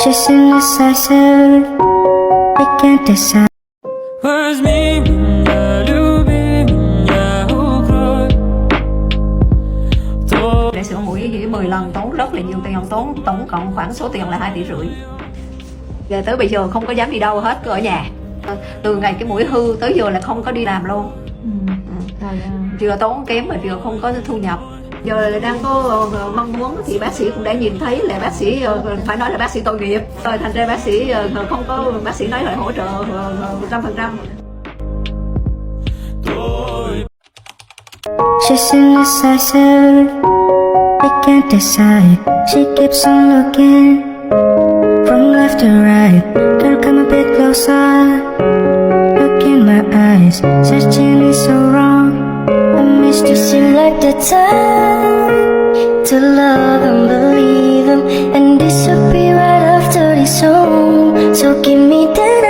She's indecisive, I can't decide. Возьми меня, люби меня, укрой. Để sửa mũi 10 lần tốn rất là nhiều tiền, tốn tổng cộng khoảng số tiền là 2,5 tỷ. Về tới bây giờ không có dám đi đâu hết, cứ ở nhà. Từ ngày cái mũi hư tới giờ là không có đi làm luôn. Vừa tốn kém mà vừa không có thu nhập. Giờ là đang có mong muốn thì bác sĩ cũng đã nhìn thấy là bác sĩ phải nói là bác sĩ tội nghiệp. Rồi thành ra bác sĩ không có, bác sĩ nói là hỗ trợ 100%. She's indecisive, I can't decide. She keeps on looking from left to right. Girl, come a bit closer, look in my eyes. Searching is so wrong. I missed you, seem like the time to love and believe him and disappear right after this song. So give me that